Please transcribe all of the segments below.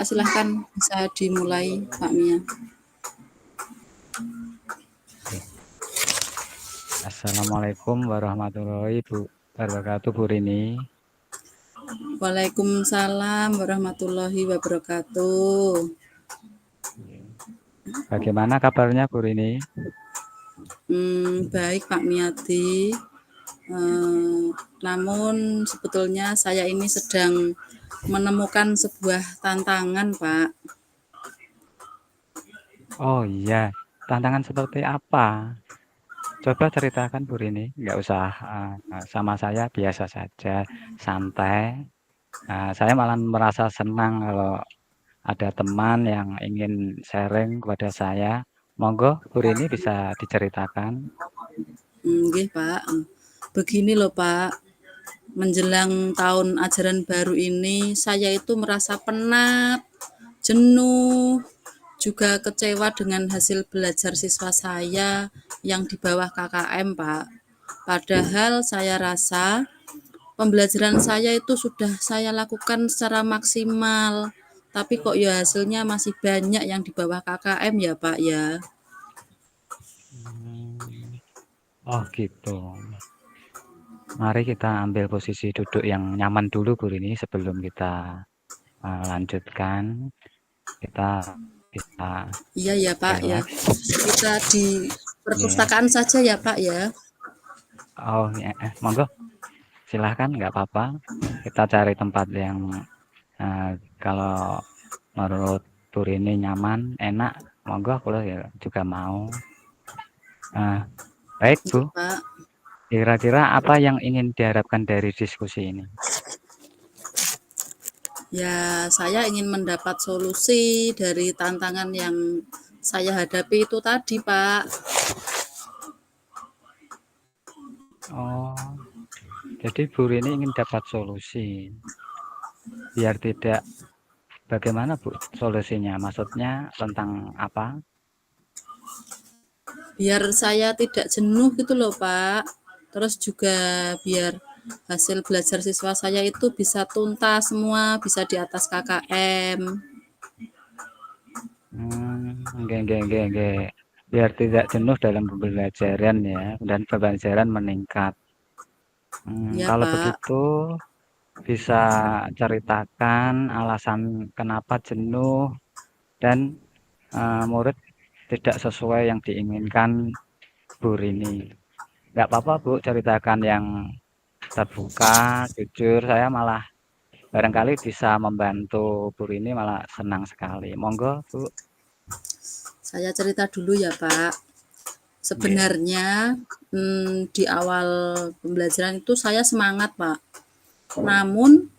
Silahkan bisa dimulai Pak Mia. Assalamualaikum warahmatullahi wabarakatuh, Bu Rini. Waalaikumsalam warahmatullahi wabarakatuh. Bagaimana kabarnya, Bu Rini? Baik Pak Miati. Namun sebetulnya saya ini sedang menemukan sebuah tantangan, Pak. Oh iya, tantangan seperti apa? Coba ceritakan, Bu Rini. Nggak usah sama saya, biasa saja, santai. Saya malah merasa senang kalau ada teman yang ingin sharing kepada saya. Monggo, Bu Rini bisa diceritakan. Nggih, Pak. Begini loh, Pak. Menjelang tahun ajaran baru ini, saya itu merasa penat, jenuh, juga kecewa dengan hasil belajar siswa saya yang di bawah KKM, Pak. Padahal saya rasa pembelajaran saya itu sudah saya lakukan secara maksimal, tapi kok ya hasilnya masih banyak yang di bawah KKM ya, Pak ya. Oh gitu. Mari kita ambil posisi duduk yang nyaman dulu, Bu Rini, sebelum kita lanjutkan. Kita bisa Iya ya, Pak ya. relax. Kita di Ya. perpustakaan saja ya, Pak ya. Oh ya, monggo silahkan, nggak apa-apa. Kita cari tempat yang kalau menurut Bu Rini nyaman, enak, monggo aku ya juga mau. Baik Bu, Pak. kira-kira apa yang ingin diharapkan dari diskusi ini? Ya, saya ingin mendapat solusi dari tantangan yang saya hadapi itu tadi, Pak. Oh, jadi Bu Rini ingin dapat solusi. Biar tidak, bagaimana Bu solusinya? Maksudnya tentang apa? Biar saya tidak jenuh gitu loh, Pak. Terus juga biar hasil belajar siswa saya itu bisa tuntas semua, bisa di atas KKM. Nggih. Biar tidak jenuh dalam pembelajaran ya, dan pembelajaran meningkat. Ya, Kalau Pak. begitu bisa ceritakan alasan kenapa jenuh dan murid tidak sesuai yang diinginkan Bu Rini. Nggak apa-apa Bu, ceritakan yang terbuka, jujur. Saya malah barangkali bisa membantu Bu Rini, malah senang sekali. Monggo Bu. Saya cerita dulu ya, Pak. Nggih. Sebenarnya di awal pembelajaran itu saya semangat, Pak. Namun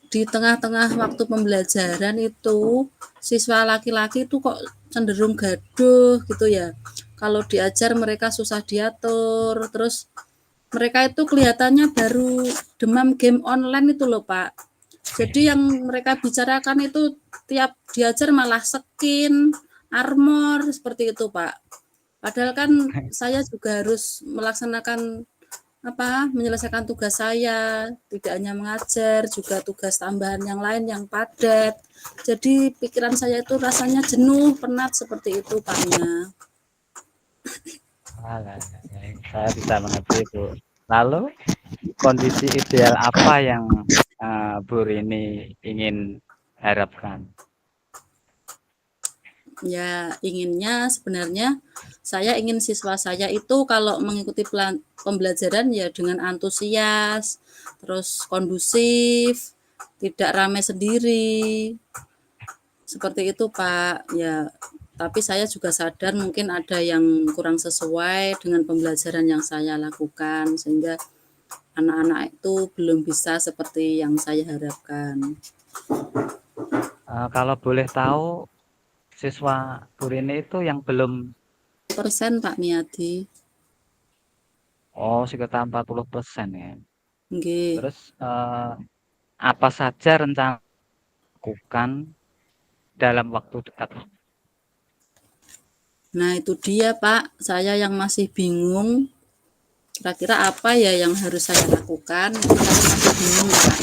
di tengah-tengah waktu pembelajaran itu siswa laki-laki itu kok cenderung gaduh gitu ya. Kalau diajar mereka susah diatur, terus mereka itu kelihatannya baru demam game online itu loh, Pak. Jadi yang mereka bicarakan itu tiap diajar malah skin, armor seperti itu, Pak. Padahal kan saya juga harus melaksanakan menyelesaikan tugas saya, tidak hanya mengajar, juga tugas tambahan yang lain yang padat. Jadi pikiran saya itu rasanya jenuh, penat seperti itu, Pak Mia. Saya bisa mengerti Bu. Lalu kondisi ideal apa yang Bu Rini ingin harapkan? Ya, inginnya sebenarnya saya ingin siswa saya itu kalau mengikuti pembelajaran ya dengan antusias, terus kondusif, tidak ramai sendiri. Seperti itu, Pak. Ya, tapi saya juga sadar mungkin ada yang kurang sesuai dengan pembelajaran yang saya lakukan sehingga anak-anak itu belum bisa seperti yang saya harapkan. Kalau boleh tahu, siswa Bu Rini itu yang belum, Persen Pak Miadi. oh sekitar 40% ya. Nggih. Terus apa saja rencana lakukan dalam waktu dekat? Nah, itu dia, Pak. Saya yang masih bingung. Kira-kira apa ya yang harus saya lakukan? Itu saya masih bingung, Pak.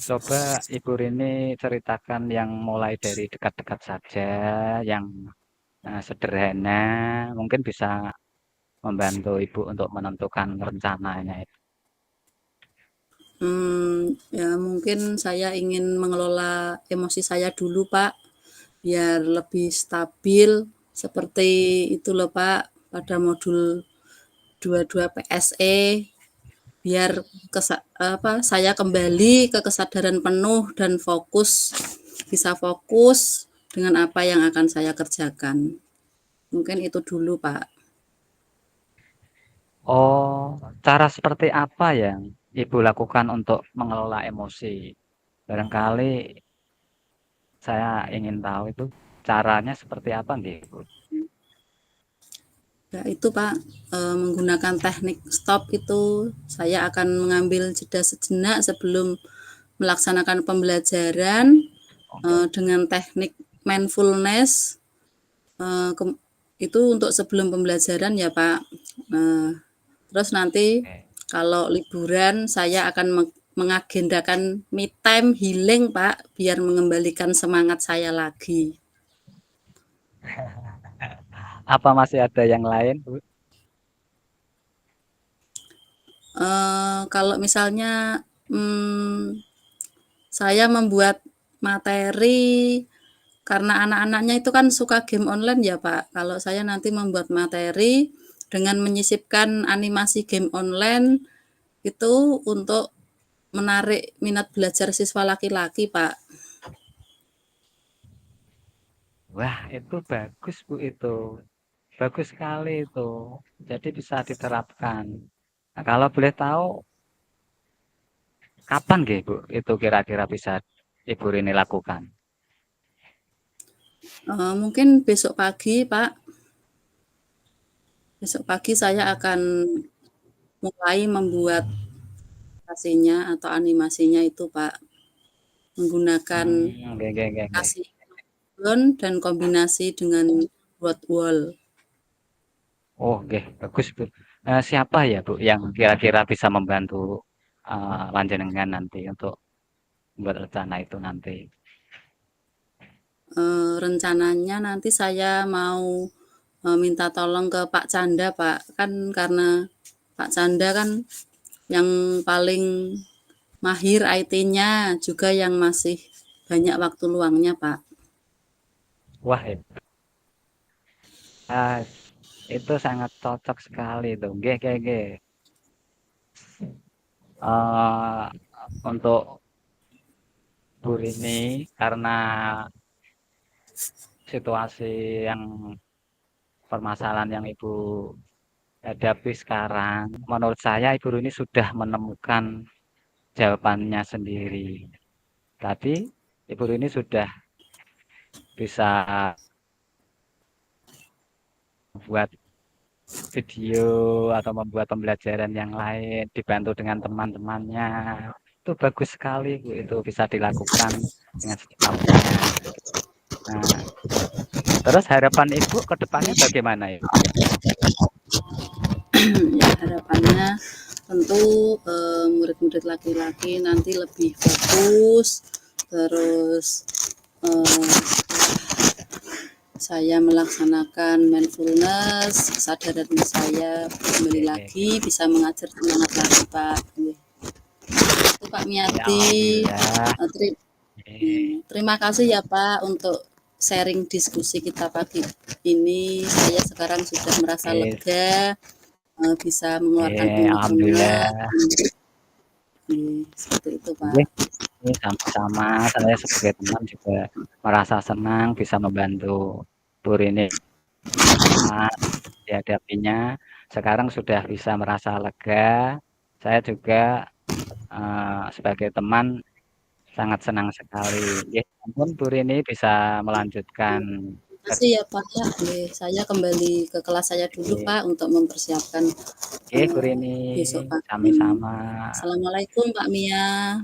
Coba Ibu Rini ceritakan yang mulai dari dekat-dekat saja, yang sederhana, mungkin bisa membantu Ibu untuk menentukan rencananya itu. Ya mungkin saya ingin mengelola emosi saya dulu, Pak, biar lebih stabil seperti itu loh, Pak, pada modul 22 PSE, biar saya kembali ke kesadaran penuh dan bisa fokus dengan apa yang akan saya kerjakan. Mungkin itu dulu, Pak. Oh, cara seperti apa yang Ibu lakukan untuk mengelola emosi? Barangkali saya ingin tahu itu caranya seperti apa nggih, Ibu? Ya itu Pak, menggunakan teknik stop itu saya akan mengambil jeda sejenak sebelum melaksanakan pembelajaran, dengan teknik mindfulness, eee, kem itu untuk sebelum pembelajaran ya Pak. Nah, terus nanti Oke. kalau liburan saya akan mengagendakan me time healing Pak, biar mengembalikan semangat saya lagi. Apa masih ada yang lain, Bu? Kalau misalnya, mmm, saya membuat materi karena anak-anaknya itu kan suka game online ya, Pak. Kalau saya nanti membuat materi dengan menyisipkan animasi game online itu untuk menarik minat belajar siswa laki-laki, Pak. Wah, itu bagus, Bu, itu. Bagus sekali itu. Jadi bisa diterapkan. Nah, kalau boleh tahu, kapan nggih, Bu, itu kira-kira bisa Ibu Rini lakukan? Mungkin besok pagi, Pak. Besok pagi saya akan mulai membuat presentasinya atau animasinya itu, Pak, menggunakan Nggih nggih nggih nggih. aplikasi dan kombinasi dengan word wall. Oh, nggih, bagus, Bu. Siapa ya, Bu, yang kira-kira bisa membantu, panjenengan nanti untuk membuat rencana itu nanti? Rencananya nanti saya mau minta tolong ke Pak Canda, Pak. Kan karena Pak Canda kan yang paling mahir IT-nya, juga yang masih banyak waktu luangnya, Pak. Wah, ah, itu sangat cocok sekali itu. Nggih nggih nggih. Eee, untuk Bu Rini, karena situasi yang permasalahan yang Ibu hadapi sekarang, menurut saya Ibu Rini sudah menemukan jawabannya sendiri. Tadi Ibu Rini sudah bisa membuat video atau membuat pembelajaran yang lain, dibantu dengan teman-temannya. Itu bagus sekali, Bu, itu bisa dilakukan dengan secepatnya. Nah, terus harapan Ibu ke depannya bagaimana ya? Ya, harapannya tentu murid-murid laki-laki nanti lebih fokus, terus eh, saya melaksanakan mindfulness, kesadaran saya kembali lagi bisa mengajar semangat lagi, Pak. Itu Pak Ya, Miati. alhamdulillah. Eh, Terima kasih ya Pak untuk sharing diskusi kita pagi ini. Saya sekarang sudah merasa Oke, lega, bisa mengeluarkan unek-unek. alhamdulillah. Seperti itu Pak. Oke, ini sama-sama. Saya sebagai teman juga merasa senang bisa membantu Bu Rini dihadapinya. Sekarang sudah bisa merasa lega. Saya juga sebagai teman sangat senang sekali. Ya, ampun Bu Rini bisa melanjutkan Terima kasih kerja. ya Pak. Ya, saya kembali ke kelas saya dulu Pak untuk mempersiapkan Oke, Bu Rini, besok pagi. sami-sama. Assalamualaikum Pak Mia.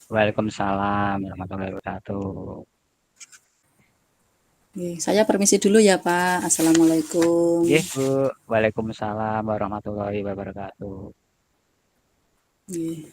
Waalaikumsalam warahmatullahi wabarakatuh. Saya permisi dulu ya Pak. Assalamualaikum. Nggih, Bu. Waalaikumsalam warahmatullahi wabarakatuh. Nggih.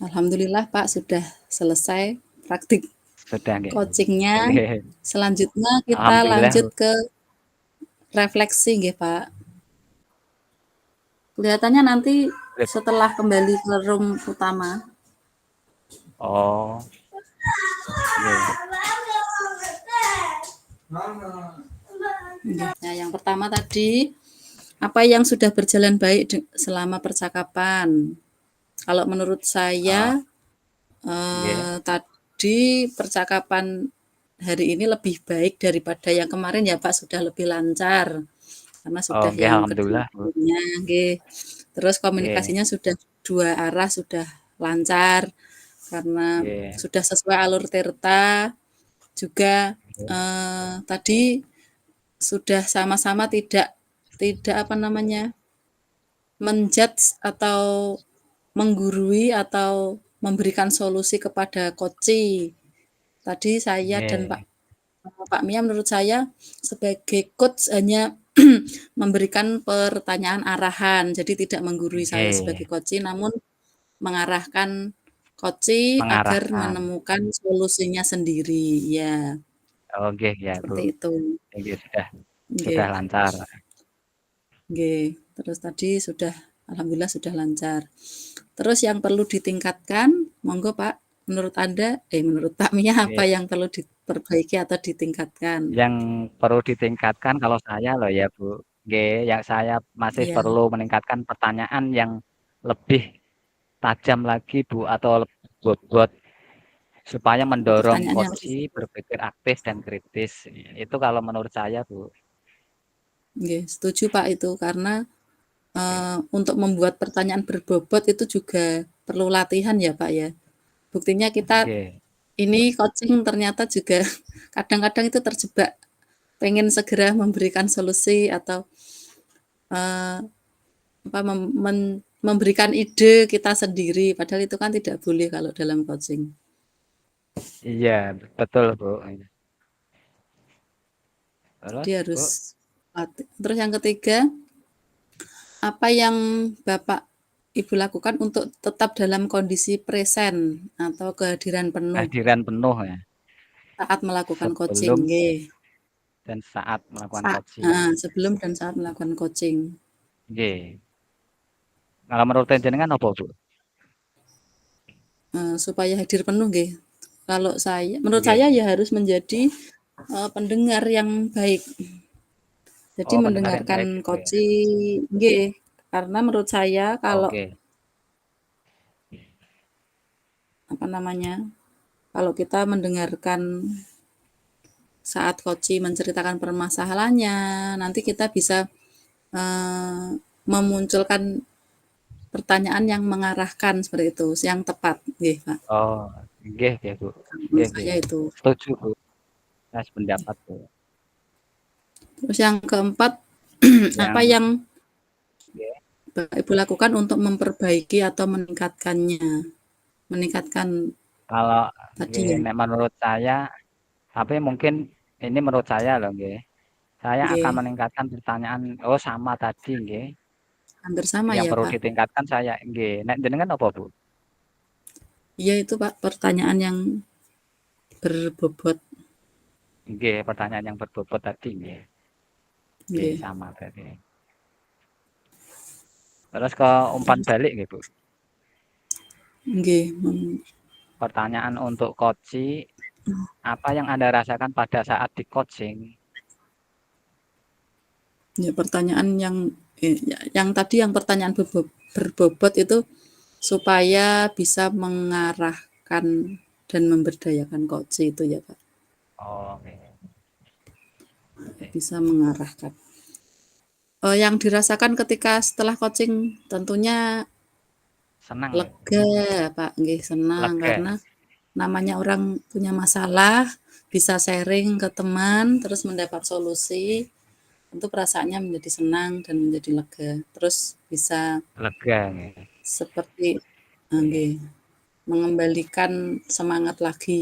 Alhamdulillah Pak sudah selesai praktik Sudah nggih? coaching-nya. Nggih. Selanjutnya kita Alhamdulillah, lanjut Bu. ke refleksi nggih Pak. Kelihatannya nanti Rip. setelah kembali ke room utama. Oh, nggih. Nah, yang pertama tadi, apa yang sudah berjalan baik selama percakapan? Kalau menurut Oh, saya nggih. tadi percakapan hari ini lebih baik daripada yang kemarin ya Pak, sudah lebih lancar karena Oh, sudah nggih, yang kedua alhamdulillah, Bu. kalinya, nggih. Terus Nggih, komunikasinya sudah dua arah sudah lancar karena nggih, sudah sesuai alur Tirta juga nggih. tadi sudah sama-sama tidak tidak apa namanya menjudge atau menggurui atau memberikan solusi kepada koci. Tadi saya dan Nggih, Pak Mia menurut saya sebagai coach hanya memberikan pertanyaan arahan, jadi tidak menggurui saya sebagai nggih. koci, namun mengarahkan koci agar Mengarahkan. menemukan solusinya sendiri. Ya, Oh, nggih, ya, Bu. seperti itu. Nggih, sudah Nggih. lancar. Nggih. Terus tadi sudah alhamdulillah sudah lancar. Terus yang perlu ditingkatkan, monggo Pak, menurut Anda menurut Pak Mia apa Nggih. yang perlu diperbaiki atau ditingkatkan? Yang perlu ditingkatkan kalau saya loh ya, Bu, nggih, yang saya masih Iya, perlu meningkatkan pertanyaan yang lebih tajam lagi, Bu, atau bobot supaya mendorong pertanyaannya apa koci berpikir aktif dan kritis. Itu kalau menurut saya, Bu. Nggih, setuju Pak itu karena Nggih. untuk membuat pertanyaan berbobot itu juga perlu latihan ya Pak ya. Buktinya kita Nggih. ini coaching ternyata juga kadang-kadang itu terjebak pengen segera memberikan solusi atau eh, apa memberikan ide kita sendiri padahal itu kan tidak boleh kalau dalam coaching. Iya, betul, Bu. Jadi Terus, harus Bu? latih. Terus yang ketiga, apa yang Bapak Ibu lakukan untuk tetap dalam kondisi present atau kehadiran penuh Kehadiran penuh ya, saat melakukan coaching, sebelum nggih. dan saat melakukan coaching. Sebelum dan saat melakukan coaching. Nggih. Kalau menurut jenengan apa, Bu? Supaya hadir penuh nggih. Kalau saya menurut Nggih. saya ya harus menjadi pendengar yang baik. Jadi Oh, pendengar yang mendengarkan baik gitu ya. coaching nggih. Karena menurut saya kalau Oke. apa namanya, kalau kita mendengarkan saat coach menceritakan permasalahannya, nanti kita bisa memunculkan pertanyaan yang mengarahkan seperti itu, yang tepat, nggih, Pak. Oh, nggih nggih, Bu. Menurut Nggih nggih. saya itu. Setuju, Bu. Saya sependapat, Bu. Terus yang keempat, apa Yang yang nggih, Bapak Ibu lakukan untuk memperbaiki atau meningkatkannya? Meningkatkan kalau tadi nggih ya, nek menurut saya, tapi mungkin ini menurut saya loh nggih. Saya akan nggih, meningkatkan pertanyaan oh sama tadi nggih. hampir sama Yang ya, perlu Pak. ditingkatkan saya nggih. Nek jenengan apa, Bu? Iya itu, Pak, pertanyaan yang berbobot, Nggih, pertanyaan yang berbobot tadi nggih. Nggih, nggih, sama berarti. Terus ke umpan terus balik nggih, Bu. nggih, Pertanyaan untuk koci, apa yang Anda rasakan pada saat di coaching? ya pertanyaan yang tadi yang pertanyaan berbobot itu supaya bisa mengarahkan dan memberdayakan coach itu ya, Pak, Oh, oke. bisa mengarahkan. Yang dirasakan ketika setelah coaching tentunya Senang ya? lega, Pak, nggih, senang karena Lega. namanya orang punya masalah, bisa sharing ke teman, terus mendapat solusi, tentu perasaannya menjadi senang dan menjadi lega. Terus bisa Lega nggih. seperti Oke. nggih, mengembalikan semangat lagi.